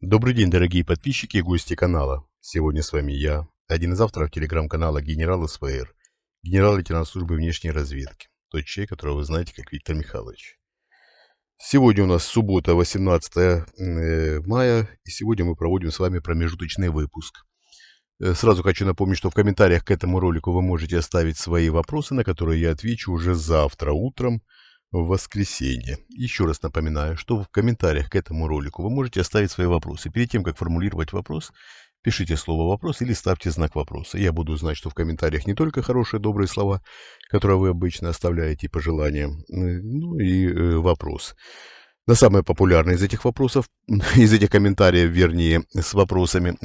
Добрый день, дорогие подписчики и гости канала. Сегодня с вами я, один из авторов телеграм-канала «Генерал СВР», генерал-лейтенант службы внешней разведки, тот человек, которого вы знаете как Виктор Михайлович. Сегодня у нас суббота, 18 мая, и сегодня мы проводим с вами промежуточный выпуск. Сразу хочу напомнить, что в комментариях к этому ролику вы можете оставить свои вопросы, на которые я отвечу уже завтра утром, в воскресенье. Еще раз напоминаю, что в комментариях к этому ролику вы можете оставить свои вопросы. Перед тем, как формулировать вопрос, пишите слово «вопрос» или ставьте знак вопроса. Я буду знать, что в комментариях не только хорошие, добрые слова, которые вы обычно оставляете, пожелания, ну и вопрос. На самый популярный из этих вопросов, из этих комментариев, вернее, с вопросами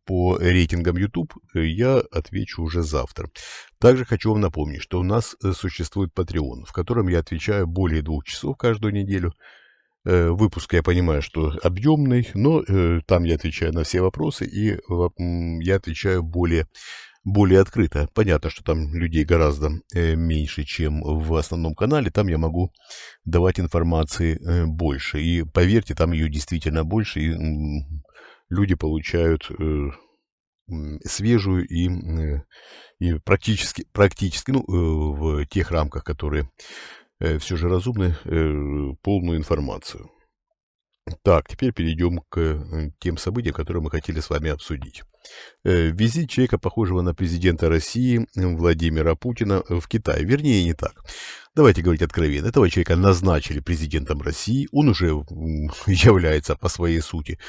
по рейтингам YouTube, я отвечу уже завтра. Также хочу вам напомнить, что у нас существует Patreon, в котором я отвечаю более 2 часов каждую неделю. Выпуск, я понимаю, что объемный, но там я отвечаю на все вопросы, и я отвечаю более открыто. Понятно, что там людей гораздо меньше, чем в основном канале. Там я могу давать информации больше. И поверьте, там ее действительно больше. И люди получают свежую и практически, ну, в тех рамках, которые все же разумны, полную информацию. Так, теперь перейдем к тем событиям, которые мы хотели с вами обсудить. Визит человека, похожего на президента России Владимира Путина в Китай. Вернее, не так. Давайте говорить откровенно. Этого человека назначили президентом России. Он уже является по своей сути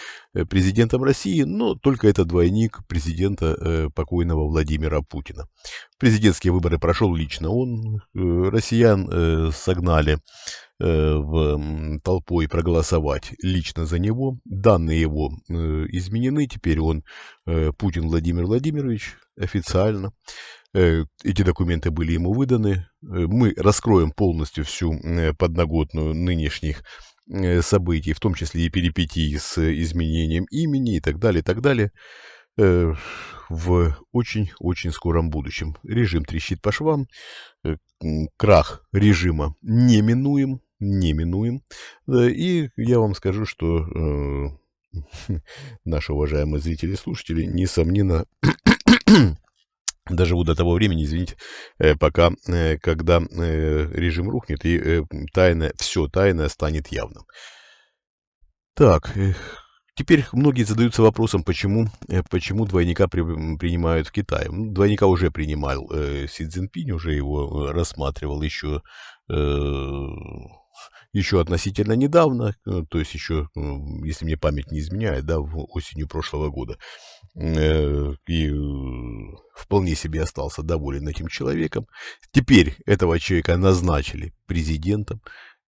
президентом России, но только это двойник президента покойного Владимира Путина. Президентские выборы прошел лично он. Россиян согнали в толпой проголосовать лично за него. Данные его изменены. Теперь он Путин Владимир Владимирович официально. Эти документы были ему выданы. Мы раскроем полностью всю подноготную нынешних событий, в том числе и перипетий с изменением имени и так далее, в очень-очень скором будущем. Режим трещит по швам. Крах режима неминуем. И я вам скажу, что наши уважаемые зрители и слушатели, несомненно, доживут до того времени, извините, пока, когда режим рухнет и все тайное станет явным. Так, теперь многие задаются вопросом, почему двойника принимают в Китае. Двойника уже принимал Си Цзиньпинь, уже его рассматривал еще относительно недавно, то есть еще, если мне память не изменяет, да, осенью прошлого года. И вполне себе остался доволен этим человеком. Теперь этого человека назначили президентом.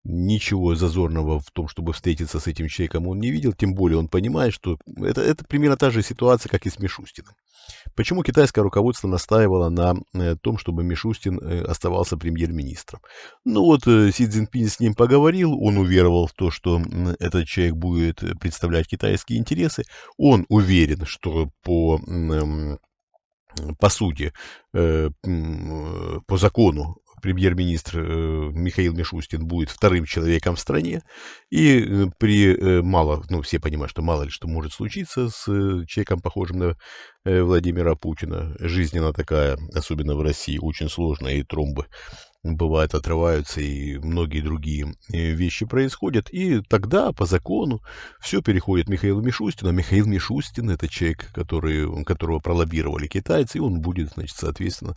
Ничего зазорного в том, чтобы встретиться с этим человеком, он не видел. Тем более он понимает, что это примерно та же ситуация, как и с Мишустиным. Почему китайское руководство настаивало на том, чтобы Мишустин оставался премьер-министром? Ну вот Си Цзиньпинь с ним поговорил, он уверовал в то, что этот человек будет представлять китайские интересы. Он уверен, что по сути, по закону, премьер-министр Михаил Мишустин будет вторым человеком в стране, и все понимают, что мало ли что может случиться с человеком, похожим на Владимира Путина. Жизнь она такая, особенно в России, очень сложная, и тромбы бывает отрываются, и многие другие вещи происходят, и тогда по закону все переходит Михаилу Мишустину. А Михаил Мишустин — это человек, которого пролоббировали китайцы, и он будет, значит, соответственно,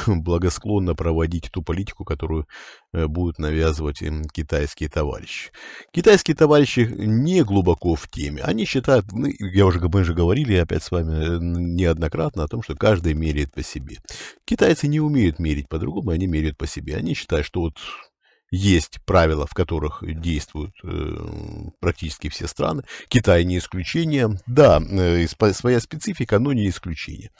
благосклонно проводить ту политику, которую будут навязывать им китайские товарищи. Китайские товарищи не глубоко в теме. Они считают, мы же говорили опять с вами неоднократно о том, что каждый меряет по себе. Китайцы не умеют мерить по-другому, они меряют по себе. Они считают, что вот есть правила, в которых действуют практически все страны. Китай не исключение. Да, своя специфика, но не исключение.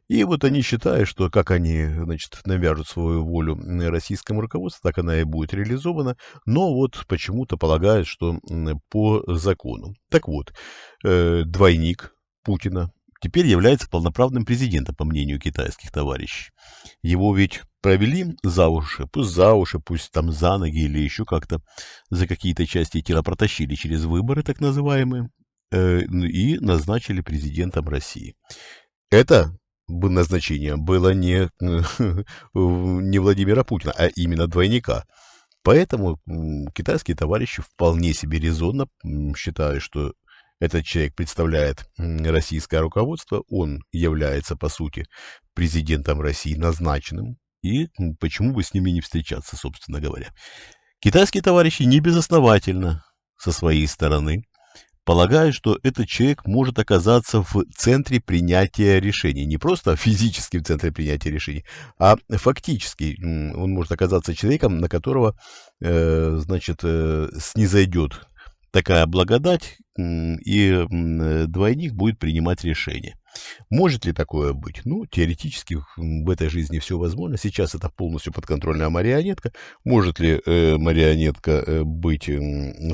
И вот они считают, что как они, значит, навяжут свою волю российскому руководству, так она и будет реализована. Но вот почему-то полагают, что по закону. Так вот, двойник Путина, теперь является полноправным президентом, по мнению китайских товарищей. Его ведь провели за уши, пусть там за ноги или еще как-то за какие-то части тела протащили через выборы, так называемые, и назначили президентом России. Это назначение было не Владимира Путина, а именно двойника. Поэтому китайские товарищи вполне себе резонно считают, что этот человек представляет российское руководство, он является, по сути, президентом России назначенным, и почему бы с ними не встречаться, собственно говоря. Китайские товарищи небезосновательно со своей стороны полагают, что этот человек может оказаться в центре принятия решений. Не просто физически в центре принятия решений, а фактически он может оказаться человеком, на которого, снизойдет такая благодать, и двойник будет принимать решения. Может ли такое быть? Ну, теоретически в этой жизни все возможно. Сейчас это полностью подконтрольная марионетка. Может ли марионетка быть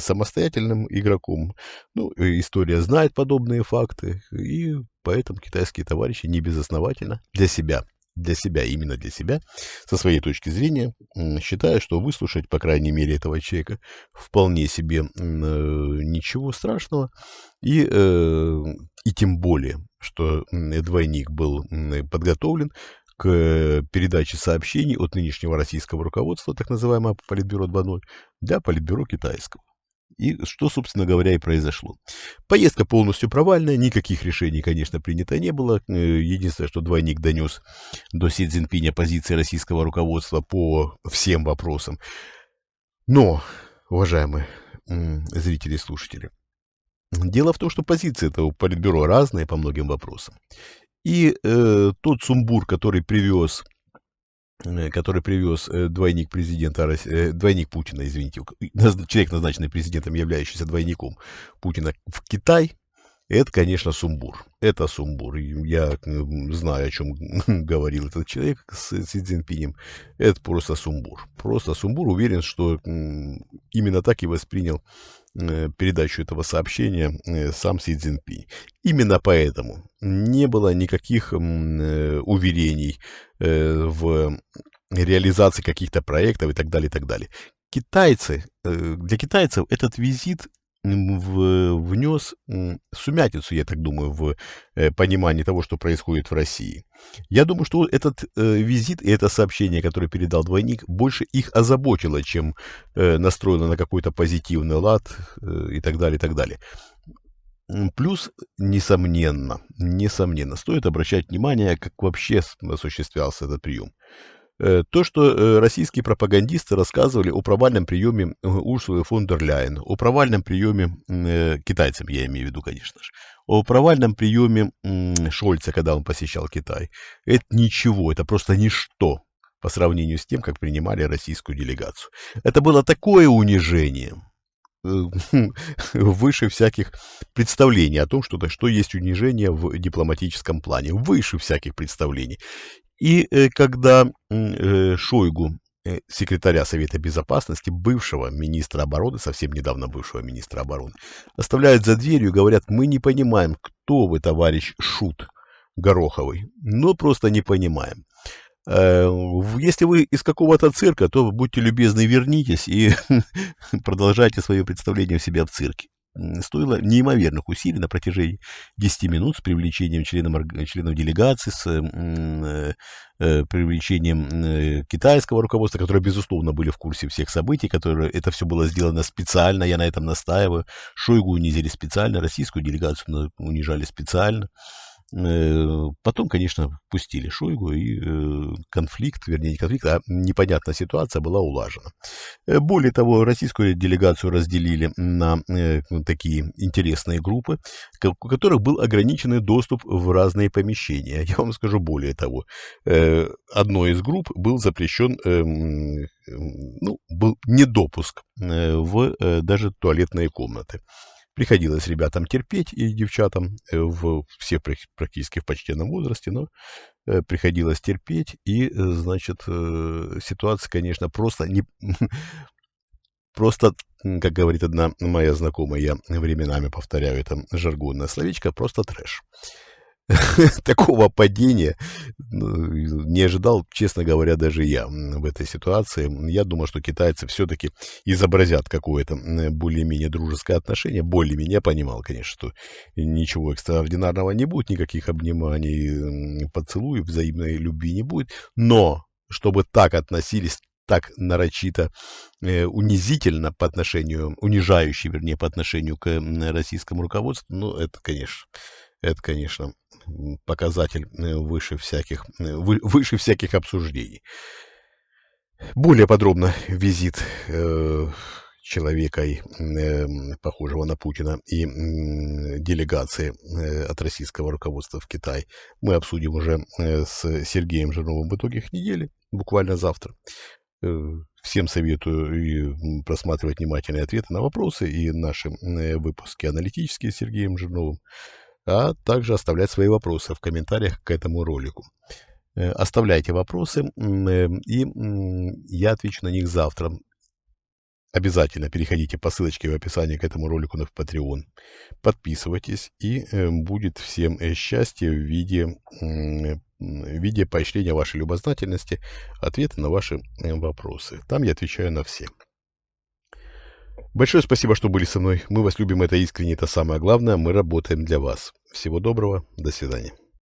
самостоятельным игроком? Ну, история знает подобные факты, и поэтому китайские товарищи небезосновательно именно для себя, со своей точки зрения, считаю, что выслушать, по крайней мере, этого человека вполне себе ничего страшного, и тем более, что двойник был подготовлен к передаче сообщений от нынешнего российского руководства, так называемого Политбюро 2.0, для Политбюро китайского. И что, собственно говоря, и произошло. Поездка полностью провальная, никаких решений, конечно, принято не было. Единственное, что двойник донес до Си Цзиньпиня позиции российского руководства по всем вопросам. Но, уважаемые зрители и слушатели, дело в том, что позиции этого Политбюро разные по многим вопросам. И тот сумбур, который привез двойник президента, двойник Путина, извините, человек, назначенный президентом, являющийся двойником Путина в Китай, это, конечно, сумбур. Это сумбур. Я знаю, о чем говорил этот человек с Си Цзиньпинем. Это просто сумбур. Просто сумбур. Уверен, что именно так и воспринял передачу этого сообщения сам Си Цзиньпинь. Именно поэтому не было никаких уверений в реализации каких-то проектов и так далее, и так далее. Для китайцев этот визит внес сумятицу, я так думаю, в понимании того, что происходит в России. Я думаю, что этот визит и это сообщение, которое передал двойник, больше их озаботило, чем настроено на какой-то позитивный лад и так далее, и так далее. Плюс, несомненно, стоит обращать внимание, как вообще осуществлялся этот прием. То, что российские пропагандисты рассказывали о провальном приеме Урсулы фон дер Ляйен, о провальном приеме китайцам, я имею в виду, конечно же, о провальном приеме Шольца, когда он посещал Китай, это ничего, это просто ничто по сравнению с тем, как принимали российскую делегацию. Это было такое унижение, выше всяких представлений о том, что есть унижение в дипломатическом плане, выше всяких представлений. И когда Шойгу, секретаря Совета Безопасности, бывшего министра обороны, совсем недавно бывшего министра обороны, оставляют за дверью и говорят: мы не понимаем, кто вы, товарищ Шут Гороховый, но просто не понимаем. Если вы из какого-то цирка, то будьте любезны, вернитесь и продолжайте свое представление у себя в цирке. Стоило неимоверных усилий на протяжении 10 минут с привлечением членов делегации, с привлечением китайского руководства, которые, безусловно, были в курсе всех событий, это все было сделано специально, я на этом настаиваю. Шойгу унизили специально, российскую делегацию унижали специально. Потом, конечно, пустили Шойгу, и непонятная ситуация была улажена. Более того, российскую делегацию разделили на такие интересные группы, у которых был ограниченный доступ в разные помещения. Я вам скажу более того, одной из групп был запрещен, был недопуск в даже туалетные комнаты. Приходилось ребятам терпеть и девчатам, все практически в почтенном возрасте, но приходилось терпеть, и, ситуация, конечно, просто, как говорит одна моя знакомая, я временами повторяю это жаргонное словечко, просто трэш. Такого падения не ожидал, честно говоря, даже я в этой ситуации. Я думал, что китайцы все-таки изобразят какое-то более-менее дружеское отношение. Более-менее я понимал, конечно, что ничего экстраординарного не будет, никаких обниманий, поцелуев, взаимной любви не будет. Но чтобы так относились, так нарочито унизительно по отношению, унижающе, вернее, по отношению к российскому руководству, ну, это, конечно, показатель выше всяких обсуждений. Более подробно визит человека, похожего на Путина, и делегации от российского руководства в Китай мы обсудим уже с Сергеем Жирновым в итогах недели, буквально завтра. Всем советую просматривать внимательные ответы на вопросы и наши выпуски аналитические с Сергеем Жирновым, а также оставлять свои вопросы в комментариях к этому ролику. Оставляйте вопросы, и я отвечу на них завтра. Обязательно переходите по ссылочке в описании к этому ролику на Patreon. Подписывайтесь, и будет всем счастье в виде поощрения вашей любознательности, ответы на ваши вопросы. Там я отвечаю на все. Большое спасибо, что были со мной. Мы вас любим, это искренне, это самое главное. Мы работаем для вас. Всего доброго, до свидания.